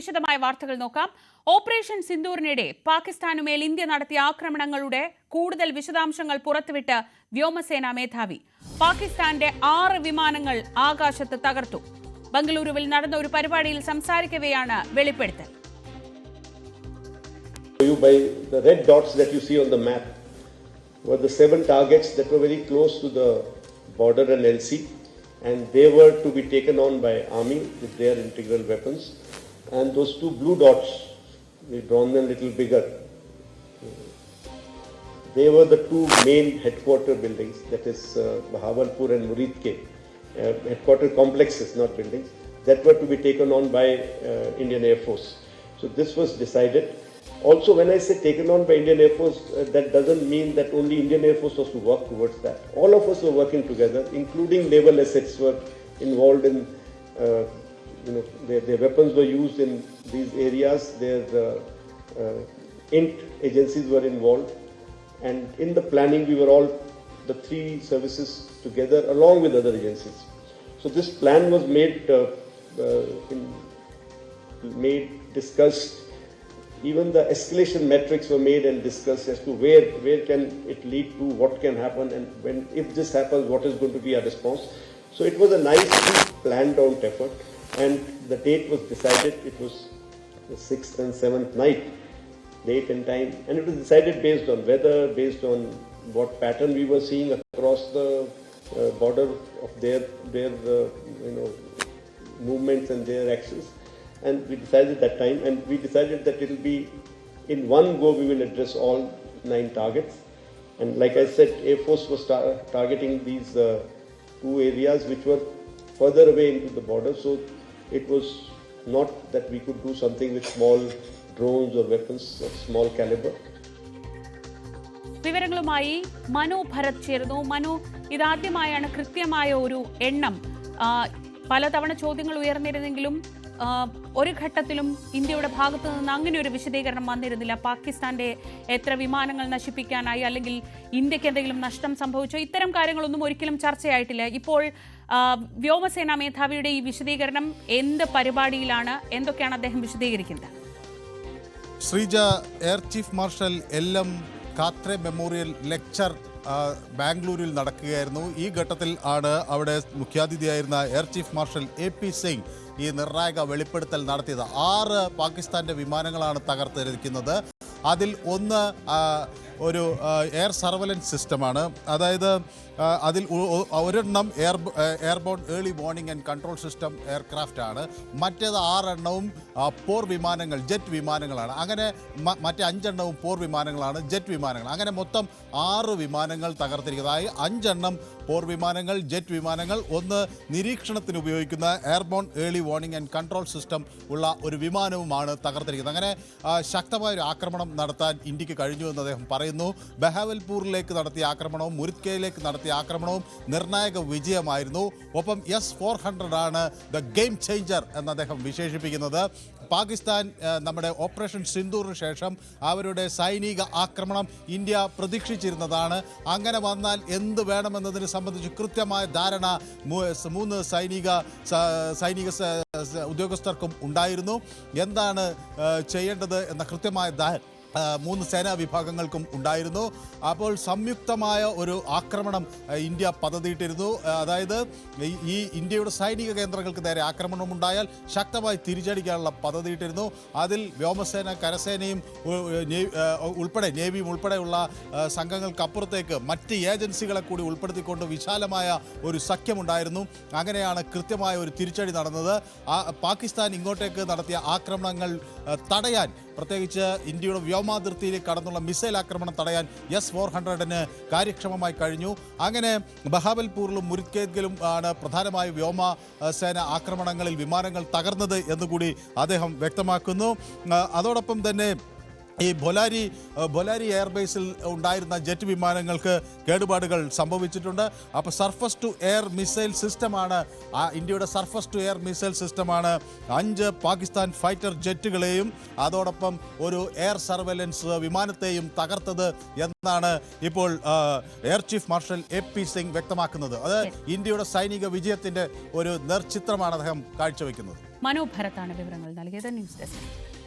വിശദമായ വാർത്തകൾ നോക്കാം. ഓപ്പറേഷൻ സിന്ദൂറിനിടെ പാകിസ്ഥാനുമേൽ ഇന്ത്യ നടത്തിയ ആക്രമണങ്ങളുടെ കൂടുതൽ വിശദാംശങ്ങൾ പുറത്തുവിട്ട് വ്യോമസേനാ മേധാവി. പാകിസ്ഥാന്റെ 6 വിമാനങ്ങൾ ആകാശത്ത് തകർത്തു. ബംഗളൂരുവിൽ നടന്ന ഒരു പരിപാടിയിൽ സംസാരിക്കവെയാണ് വെളിപ്പെടുത്തൽ. By the red dots that you see on the map were the 7 targets that were very close to the border and LC, and they were to be taken on by army with their integral weapons. And those 2 blue dots, we've drawn them a little bigger. They were the 2 main headquarter buildings, that is Bahawalpur and Muridke, headquarter complexes, not buildings, that were to be taken on by Indian Air Force. So this was decided. Also, when I say taken on by Indian Air Force, that doesn't mean that only Indian Air Force was to work towards that. All of us were working together, including naval assets were involved in, their weapons were used in these areas, their INT agencies were involved, and in the planning we were all, the 3 services together along with other agencies. So this plan was discussed. Even the escalation metrics were made and discussed as to where can it lead to, what can happen, and if this happens, what is going to be our response. So it was a nicely planned out effort, and the date was decided. It was the 6th and 7th night, date and time, and it was decided based on weather, based on what pattern we were seeing across the border of their movements and their actions. And we decided that time, and we decided that it will be in one go we will address all 9 targets. And like I said, Air Force was targeting these 2 areas which were further away into the border, so it was not that we could do something with small drones or weapons of small caliber. വിവരങ്ങളുമായി മനു ഭരത് ചേർന്നു. മനു, ഇതാദ്യമായാണ് കൃത്യമായ ഒരു എണ്ണം. പലതവണ ചോദ്യങ്ങൾ ഉയർന്നിരുന്നെങ്കിലും ഒരു ഘട്ടത്തിലും ഇന്ത്യയുടെ ഭാഗത്തു നിന്ന് അങ്ങനെ ഒരു വിശദീകരണം വന്നിരുന്നില്ല. പാകിസ്ഥാന്റെ എത്ര വിമാനങ്ങൾ നശിപ്പിക്കാനായി, അല്ലെങ്കിൽ ഇന്ത്യക്ക് എന്തെങ്കിലും നഷ്ടം സംഭവിച്ചോ, ഇത്തരം കാര്യങ്ങളൊന്നും ഒരിക്കലും ചർച്ചയായിട്ടില്ല. ഇപ്പോൾ വ്യോമസേനാ മേധാവിയുടെ ഈ വിശദീകരണം എന്ത് പരിപാടിയിലാണ്, എന്തൊക്കെയാണ് അദ്ദേഹം വിശദീകരിക്കുന്നത്? Sreeja, air chief marshal LM Katre memorial lecture ബാംഗ്ലൂരിൽ നടക്കുകയായിരുന്നു. ഈ ഘട്ടത്തിൽ ആണ് അവിടെ മുഖ്യാതിഥിയായിരുന്ന air chief marshal AP Singh ഈ നിർണായക വെളിപ്പെടുത്തൽ നടത്തിയത്. 6 പാകിസ്ഥാന്റെ വിമാനങ്ങളാണ് തകർത്തിരിക്കുന്നത്. അതിൽ ഒന്ന് ഒരു എയർ സർവലൻസ് സിസ്റ്റമാണ്. അതായത് അതിൽ ഒരെണ്ണം airborne early warning and control system aircraft ആണ്. മറ്റേത് 6 എണ്ണവും പോർ വിമാനങ്ങൾ, ജെറ്റ് വിമാനങ്ങളാണ്. അങ്ങനെ മറ്റേ 5 എണ്ണവും പോർ വിമാനങ്ങളാണ്, ജെറ്റ് വിമാനങ്ങൾ. അങ്ങനെ മൊത്തം 6 വിമാനങ്ങൾ തകർത്തിരിക്കുന്നത്. അതായത് 5 എണ്ണം പോർ വിമാനങ്ങൾ, ജെറ്റ് വിമാനങ്ങൾ, ഒന്ന് നിരീക്ഷണത്തിന് ഉപയോഗിക്കുന്ന airborne early warning and control system ഉള്ള ഒരു വിമാനവുമാണ് തകർത്തിരിക്കുന്നത്. അങ്ങനെ ശക്തമായൊരു ആക്രമണം നടത്താൻ ഇന്ത്യക്ക് കഴിഞ്ഞു എന്ന് അദ്ദേഹം പറയുന്നു. ബഹാവൽപൂരിലേക്ക് നടത്തിയ ആക്രമണവും മുരിദ്കയിലേക്ക് നടത്തിയ ആക്രമണവും നിർണായക വിജയമായിരുന്നു. ഒപ്പം S-400 ആണ് ദ ഗെയിം ചേഞ്ചർ എന്ന് അദ്ദേഹം വിശേഷിപ്പിക്കുന്നത്. പാകിസ്ഥാൻ നമ്മുടെ ഓപ്പറേഷൻ സിന്ദൂറിന് ശേഷം അവരുടെ സൈനിക ആക്രമണം ഇന്ത്യ പ്രതീക്ഷിച്ചിരുന്നതാണ്. അങ്ങനെ വന്നാൽ എന്ത് വേണമെന്നതിനെ സംബന്ധിച്ച് കൃത്യമായ ധാരണ 3 സൈനിക ഉദ്യോഗസ്ഥർക്കും ഉണ്ടായിരുന്നു. എന്താണ് ചെയ്യേണ്ടത് എന്ന കൃത്യമായ 3 സേനാ വിഭാഗങ്ങൾക്കും ഉണ്ടായിരുന്നു. അപ്പോൾ സംയുക്തമായ ഒരു ആക്രമണം ഇന്ത്യ പദ്ധതിയിട്ടിരുന്നു. അതായത് ഈ ഇന്ത്യയുടെ സൈനിക കേന്ദ്രങ്ങൾക്ക് നേരെ ആക്രമണമുണ്ടായാൽ ശക്തമായി തിരിച്ചടിക്കാനുള്ള പദ്ധതിയിട്ടിരുന്നു. അതിൽ വ്യോമസേന, കരസേനയും ഉൾപ്പെടെ നേവിയും ഉൾപ്പെടെയുള്ള സംഘങ്ങൾക്കപ്പുറത്തേക്ക് മറ്റ് ഏജൻസികളെ കൂടി ഉൾപ്പെടുത്തിക്കൊണ്ട് വിശാലമായ ഒരു സഖ്യമുണ്ടായിരുന്നു. അങ്ങനെയാണ് കൃത്യമായ ഒരു തിരിച്ചടി നടന്നത്. പാകിസ്ഥാൻ ഇങ്ങോട്ടേക്ക് നടത്തിയ ആക്രമണങ്ങൾ തടയാൻ, പ്രത്യേകിച്ച് ഇന്ത്യയുടെ വ്യോമാതിർത്തിയിലേക്ക് കടന്നുള്ള മിസൈൽ ആക്രമണം തടയാൻ S-400 കാര്യക്ഷമമായി കഴിഞ്ഞു. അങ്ങനെ ബഹാവൽപൂരിലും മുരിദ്കയിലും ആണ് പ്രധാനമായ വ്യോമസേന ആക്രമണങ്ങളിൽ വിമാനങ്ങൾ തകർന്നത് എന്നുകൂടി അദ്ദേഹം വ്യക്തമാക്കുന്നു. അതോടൊപ്പം തന്നെ ഈ ബൊലാരി എയർബേസിൽ ഉണ്ടായിരുന്ന ജെറ്റ് വിമാനങ്ങൾക്ക് കേടുപാടുകൾ സംഭവിച്ചിട്ടുണ്ട്. അപ്പോൾ സർഫസ് ടു എയർ മിസൈൽ സിസ്റ്റമാണ്, ഇന്ത്യയുടെ സർഫസ് ടു എയർ മിസൈൽ സിസ്റ്റമാണ് 5 പാകിസ്ഥാൻ ഫൈറ്റർ ജെറ്റുകളെയും അതോടൊപ്പം ഒരു എയർ സർവൈലൻസ് വിമാനത്തെയും തകർത്തത് എന്നാണ് ഇപ്പോൾ air chief marshal AP Singh വ്യക്തമാക്കുന്നത്. അത് ഇന്ത്യയുടെ സൈനിക വിജയത്തിൻ്റെ ഒരു നേർചിത്രമാണ് അദ്ദേഹം കാഴ്ചവെക്കുന്നത്. മനു ഭരത്താണ് വിവരങ്ങൾ നൽകിയത്. News desk.